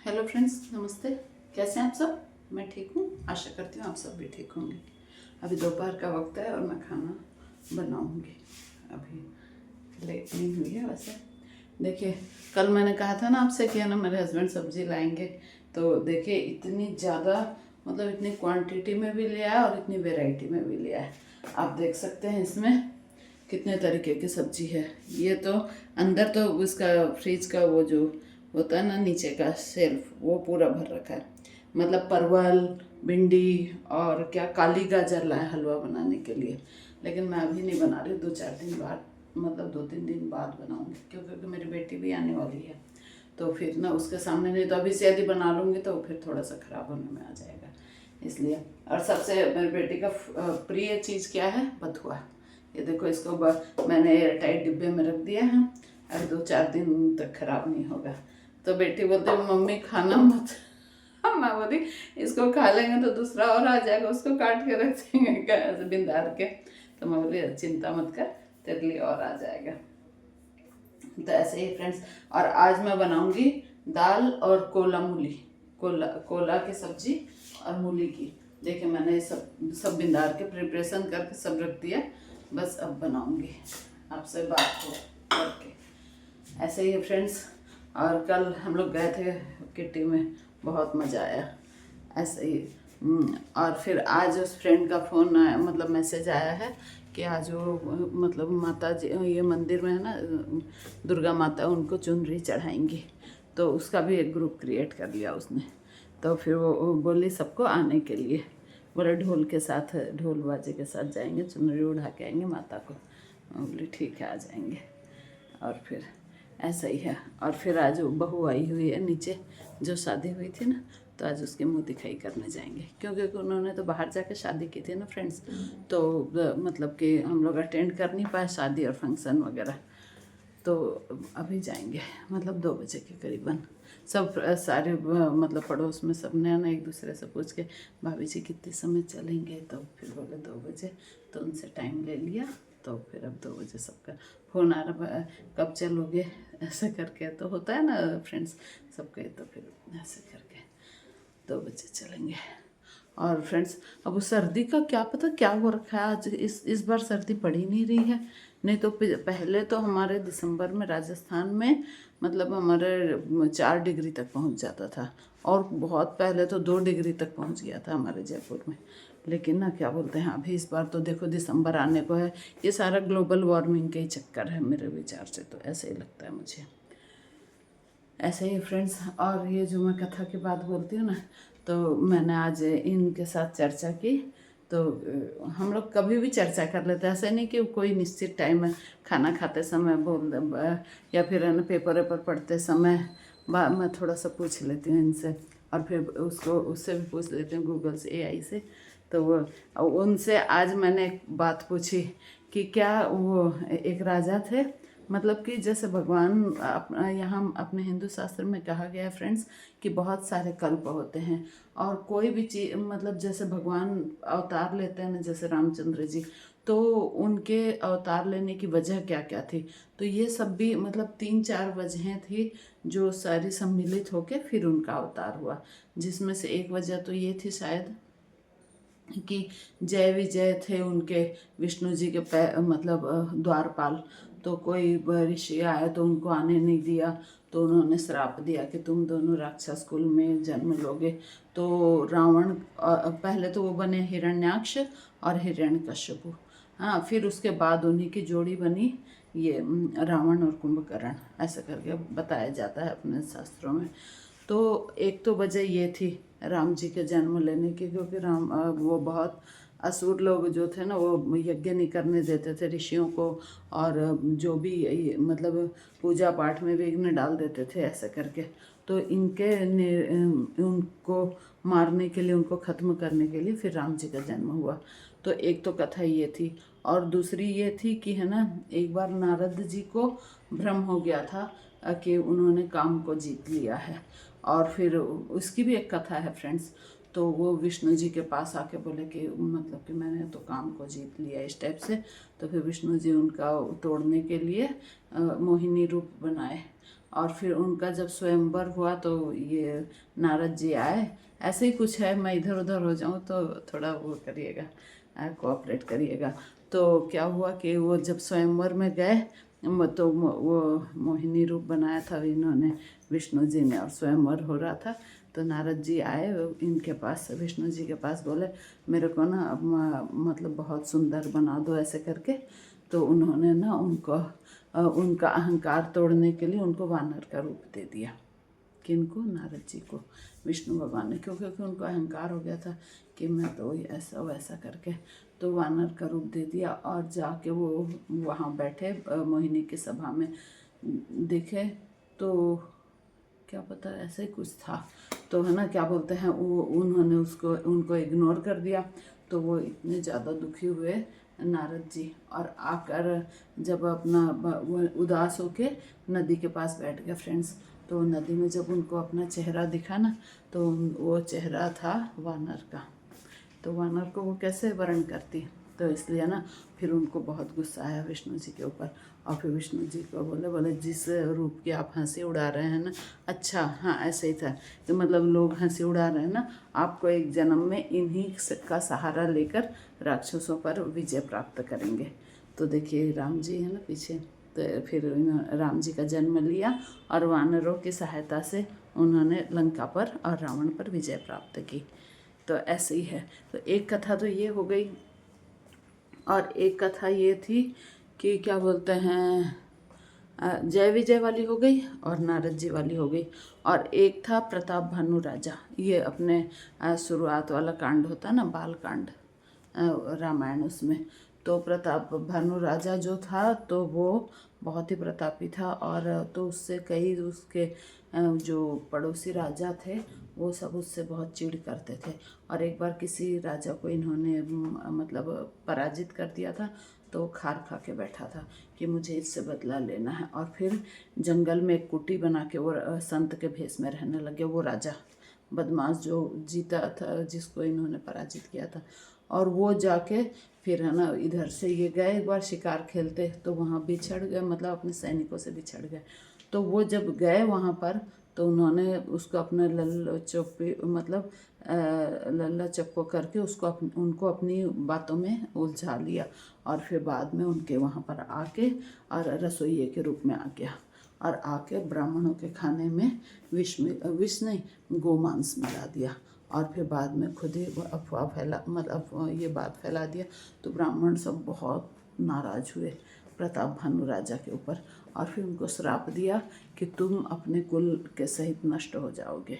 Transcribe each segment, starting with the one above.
Hello friends, नमस्ते। कैसे हैं आप सब? मैं ठीक हूँ, आशा करती हूँ आप सब भी ठीक होंगे। अभी दोपहर का वक्त है और मैं खाना बनाऊँगी। अभी लेट नहीं हुई है वैसे। देखिए, कल मैंने कहा था ना आपसे कि है ना मेरे हस्बैंड सब्ज़ी लाएंगे, तो देखिए इतनी ज़्यादा मतलब इतनी क्वांटिटी में भी ले आया और इतनी वैरायटी में भी ले आया। आप देख सकते हैं इसमें कितने तरीके की सब्जी है। ये तो अंदर तो उसका फ्रिज का वो जो होता है ना नीचे का शेल्फ, वो पूरा भर रखा है। मतलब परवल, भिंडी और क्या काली गाजर लाए हलवा बनाने के लिए। लेकिन मैं अभी नहीं बना रही, 2-4 दिन बाद, मतलब 2-3 दिन बाद बनाऊंगी, क्योंकि मेरी बेटी भी आने वाली है। तो फिर ना उसके सामने, नहीं तो अभी से यदि बना लूँगी तो फिर थोड़ा सा ख़राब होने में आ जाएगा, इसलिए। और सबसे मेरी बेटी का प्रिय चीज़ क्या है? बथुआ। ये देखो, इसको मैंने एयर टाइट डिब्बे में रख दिया है और 2-4 दिन तक ख़राब नहीं होगा। तो बेटी बोलते मम्मी खाना मत। मैं बोली इसको खा लेंगे तो दूसरा और आ जाएगा, उसको काट के रख देंगे ऐसे बिंदार के। तो मैं बोली चिंता मत कर, तेरे लिए और आ जाएगा। तो ऐसे ही फ्रेंड्स। और आज मैं बनाऊंगी दाल और कोला मूली, कोला की सब्जी और मूली की। देखिए मैंने सब बिंदार के प्रिपरेशन करके सब रख दिया, बस अब बनाऊंगी आपसे बात हो करके। ऐसे ही फ्रेंड्स। और कल हम लोग गए थे किट्टी में, बहुत मज़ा आया ऐसे ही। और फिर आज उस फ्रेंड का फ़ोन आया, मतलब मैसेज आया है कि आज वो मतलब माता जी ये मंदिर में है ना, दुर्गा माता, उनको चुनरी चढ़ाएंगी। तो उसका भी एक ग्रुप क्रिएट कर लिया उसने। तो फिर वो बोली सबको आने के लिए, बोले ढोल के साथ, ढोल बाजे के साथ जाएंगे, चुनरी उड़ा के आएंगे माता को। मैं बोली ठीक है, आ जाएंगे। और फिर ऐसा ही है। और फिर आज बहू आई हुई है नीचे, जो शादी हुई थी ना, तो आज उसकी मुँह दिखाई करने जाएंगे, क्योंकि उन्होंने तो बाहर जाके शादी की थी ना फ्रेंड्स। तो मतलब कि हम लोग अटेंड कर नहीं पाए शादी और फंक्शन वगैरह। तो अभी जाएंगे, मतलब 2 बजे के करीबन। सब सारे मतलब पड़ोस में सब ने ना एक दूसरे से पूछ के, भाभी जी कितने समय चलेंगे? तो फिर बोले 2 बजे। तो उनसे टाइम ले लिया। तो फिर अब 2 बजे सबका फ़ोन आ रहा, कब चलोगे? ऐसे करके तो होता है ना फ्रेंड्स सबके। तो फिर ऐसे करके 2 बजे चलेंगे। और फ्रेंड्स, अब उस सर्दी का क्या पता क्या हो रखा है आज। इस बार सर्दी पड़ ही नहीं रही है। नहीं तो पहले तो हमारे दिसंबर में राजस्थान में मतलब हमारे 4 डिग्री तक पहुंच जाता था, और बहुत पहले तो 2 डिग्री तक पहुंच गया था हमारे जयपुर में। लेकिन ना क्या बोलते हैं, अभी इस बार तो देखो दिसंबर आने को है, ये सारा ग्लोबल वार्मिंग के ही चक्कर है मेरे विचार से, तो ऐसे ही लगता है मुझे। ऐसे ही फ्रेंड्स। और ये जो मैं कथा की बात बोलती हूँ ना, तो मैंने आज इनके साथ चर्चा की। तो हम लोग कभी भी चर्चा कर लेते हैं, ऐसे नहीं कि कोई निश्चित टाइम है, खाना खाते समय या फिर है ना पेपर वेपर पढ़ते समय मैं थोड़ा सा पूछ लेती हूँ इनसे। और फिर उससे भी पूछ लेती हूँ, गूगल से, एआई से। तो वो उनसे आज मैंने एक बात पूछी कि क्या वो एक राजा थे, मतलब कि जैसे भगवान यहाँ अपने हिंदू शास्त्र में कहा गया है फ्रेंड्स कि बहुत सारे कल्प होते हैं, और कोई भी चीज़ मतलब जैसे भगवान अवतार लेते हैं ना, जैसे रामचंद्र जी, तो उनके अवतार लेने की वजह क्या क्या थी। तो ये सब भी मतलब 3-4 वजहें थी जो सारी सम्मिलित होके फिर उनका अवतार हुआ। जिसमें से एक वजह तो ये थी शायद कि जय विजय थे उनके, विष्णु जी के मतलब द्वारपाल। तो कोई ऋषि आए तो उनको आने नहीं दिया, तो उन्होंने श्राप दिया कि तुम दोनों राक्षस कुल में जन्म लोगे। तो रावण पहले तो वो बने हिरण्याक्ष और हिरण्यकश्यपु। हाँ, फिर उसके बाद उन्हीं की जोड़ी बनी ये रावण और कुंभकर्ण, ऐसा करके बताया जाता है अपने शास्त्रों में। तो एक तो वजह ये थी राम जी के जन्म लेने की, क्योंकि वो बहुत असुर लोग जो थे ना, वो यज्ञ नहीं करने देते थे ऋषियों को, और जो भी मतलब पूजा पाठ में विघ्न डाल देते थे ऐसा करके। तो उनको मारने के लिए, उनको ख़त्म करने के लिए फिर राम जी का जन्म हुआ। तो एक तो कथा ये थी। और दूसरी ये थी कि है ना, एक बार नारद जी को भ्रम हो गया था कि उन्होंने काम को जीत लिया है। और फिर उसकी भी एक कथा है फ्रेंड्स। तो वो विष्णु जी के पास आके बोले कि मतलब कि मैंने तो काम को जीत लिया इस टाइप से। तो फिर विष्णु जी उनका तोड़ने के लिए मोहिनी रूप बनाए। और फिर उनका जब स्वयंवर हुआ तो ये नारद जी आए। ऐसे ही कुछ है, मैं इधर उधर हो जाऊँ तो थोड़ा वो करिएगा, कोऑपरेट करिएगा। तो क्या हुआ कि वो जब स्वयंवर में गए तो वो मोहिनी रूप बनाया था इन्होंने, विष्णु जी ने, और स्वयंवर हो रहा था। तो नारद जी आए इनके पास, विष्णु जी के पास, बोले मेरे को ना अब मतलब बहुत सुंदर बना दो ऐसे करके। तो उन्होंने ना उनको उनका अहंकार तोड़ने के लिए उनको वानर का रूप दे दिया। किनको? नारद जी को, विष्णु भगवान ने, क्योंकि उनको अहंकार हो गया था कि मैं तो ऐसा वैसा करके, तो वानर का रूप दे दिया। और जाके वो वहाँ बैठे मोहिनी की सभा में, देखे तो क्या पता ऐसे ही कुछ था, तो है ना, क्या बोलते हैं, वो उन्होंने उनको इग्नोर कर दिया। तो वो इतने ज़्यादा दुखी हुए नारद जी, और आकर जब अपना वो उदास होके नदी के पास बैठ गए फ्रेंड्स। तो नदी में जब उनको अपना चेहरा दिखा ना, तो वो चेहरा था वानर का। तो वानर को वो कैसे वर्ण करती, तो इसलिए ना फिर उनको बहुत गुस्सा आया विष्णु जी के ऊपर। और फिर विष्णु जी को बोले जिस रूप की आप हंसी उड़ा रहे हैं ना, अच्छा हाँ ऐसे ही था, तो मतलब लोग हंसी उड़ा रहे हैं ना, आपको एक जन्म में इन्हीं का सहारा लेकर राक्षसों पर विजय प्राप्त करेंगे। तो देखिए राम जी है ना पीछे, तो फिर राम जी का जन्म लिया और वानरों की सहायता से उन्होंने लंका पर और रावण पर विजय प्राप्त की। तो ऐसे ही है। तो एक कथा तो ये हो गई, और एक कथा ये थी कि क्या बोलते हैं, जय विजय वाली हो गई और नारद जी वाली हो गई। और एक था प्रताप भानु राजा, ये अपने शुरुआत वाला कांड होता है ना, बाल कांड रामायण, उसमें। तो प्रताप भानु राजा जो था तो वो बहुत ही प्रतापी था, और तो उससे कई उसके जो पड़ोसी राजा थे वो सब उससे बहुत चिढ़ करते थे। और एक बार किसी राजा को इन्होंने मतलब पराजित कर दिया था, तो खार खा के बैठा था कि मुझे इससे बदला लेना है। और फिर जंगल में एक कुटी बना के वो संत के भेष में रहने लगे, वो राजा बदमाश जो जीता था, जिसको इन्होंने पराजित किया था। और वो जाके फिर है ना, इधर से ये गए एक बार शिकार खेलते, तो वहाँ बिछड़ गए, मतलब अपने सैनिकों से बिछड़ गए। तो वो जब गए वहाँ पर, तो उन्होंने उसको अपना लल्ला चप्पी, मतलब लल्ला चप्पो करके उसको उनको अपनी बातों में उलझा लिया। और फिर बाद में उनके वहाँ पर आके और रसोइये के रूप में आ गया, और आके ब्राह्मणों के खाने में विष नहीं, गोमांस मिला दिया। और फिर बाद में खुद ही अफवाह फैला, मतलब ये बात फैला दिया। तो ब्राह्मण सब बहुत नाराज हुए प्रताप भानु राजा के ऊपर, और फिर उनको श्राप दिया कि तुम अपने कुल के सहित नष्ट हो जाओगे,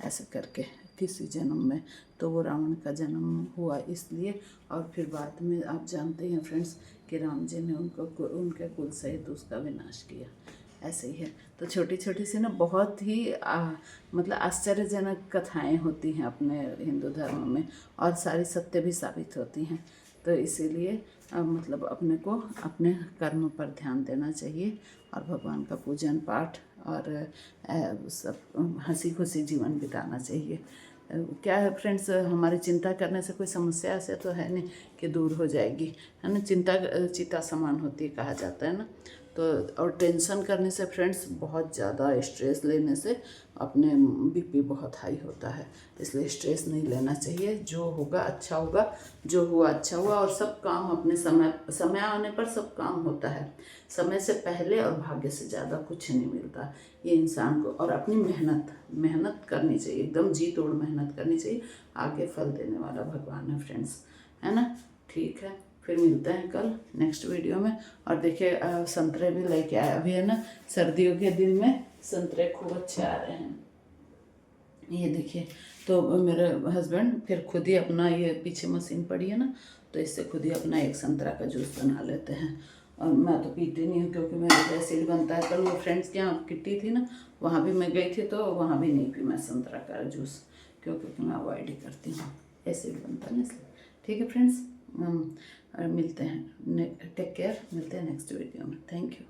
ऐसे करके किसी जन्म में। तो वो रावण का जन्म हुआ इसलिए। और फिर बाद में आप जानते हैं फ्रेंड्स कि राम जी ने उनके कुल सहित उसका विनाश किया। ऐसे ही है। तो छोटी छोटी सी ना बहुत ही मतलब आश्चर्यजनक कथाएं होती हैं अपने हिंदू धर्म में, और सारी सत्य भी साबित होती हैं। तो इसीलिए मतलब अपने को अपने कर्म पर ध्यान देना चाहिए, और भगवान का पूजन पाठ और सब हंसी खुशी जीवन बिताना चाहिए। क्या है फ्रेंड्स, हमारी चिंता करने से कोई समस्या से तो है नहीं कि दूर हो जाएगी, है ना। चिंता चिता समान होती है कहा जाता है ना। तो और टेंशन करने से फ्रेंड्स, बहुत ज़्यादा स्ट्रेस लेने से अपने बीपी बहुत हाई होता है। इसलिए स्ट्रेस नहीं लेना चाहिए, जो होगा अच्छा होगा, जो हुआ अच्छा हुआ। और सब काम अपने समय आने पर सब काम होता है, समय से पहले और भाग्य से ज़्यादा कुछ नहीं मिलता ये इंसान को। और अपनी मेहनत करनी चाहिए, एकदम जी तोड़ मेहनत करनी चाहिए। आगे फल देने वाला भगवान है फ्रेंड्स, है ना। ठीक है, फिर मिलते हैं कल नेक्स्ट वीडियो में। और देखिए संतरे भी लेके आए, अभी है ना सर्दियों के दिन में संतरे खूब अच्छे आ रहे हैं, ये देखिए। तो मेरे हस्बैंड फिर खुद ही अपना, ये पीछे मशीन पड़ी है ना, तो इससे खुद ही अपना एक संतरा का जूस बना लेते हैं। और मैं तो पीती नहीं हूँ क्योंकि मेरा एसिड बनता है। कल वो फ्रेंड्स के यहाँ किट्टी थी ना, वहाँ भी मैं गई थी, तो वहाँ भी नहीं पी मैं संतरा का जूस, क्योंकि मैं अवॉइड ही करती हूँ, एसिड बनता है ना इसलिए। ठीक है फ्रेंड्स, मिलते हैं, टेक केयर, मिलते हैं नेक्स्ट वीडियो में। Thank you.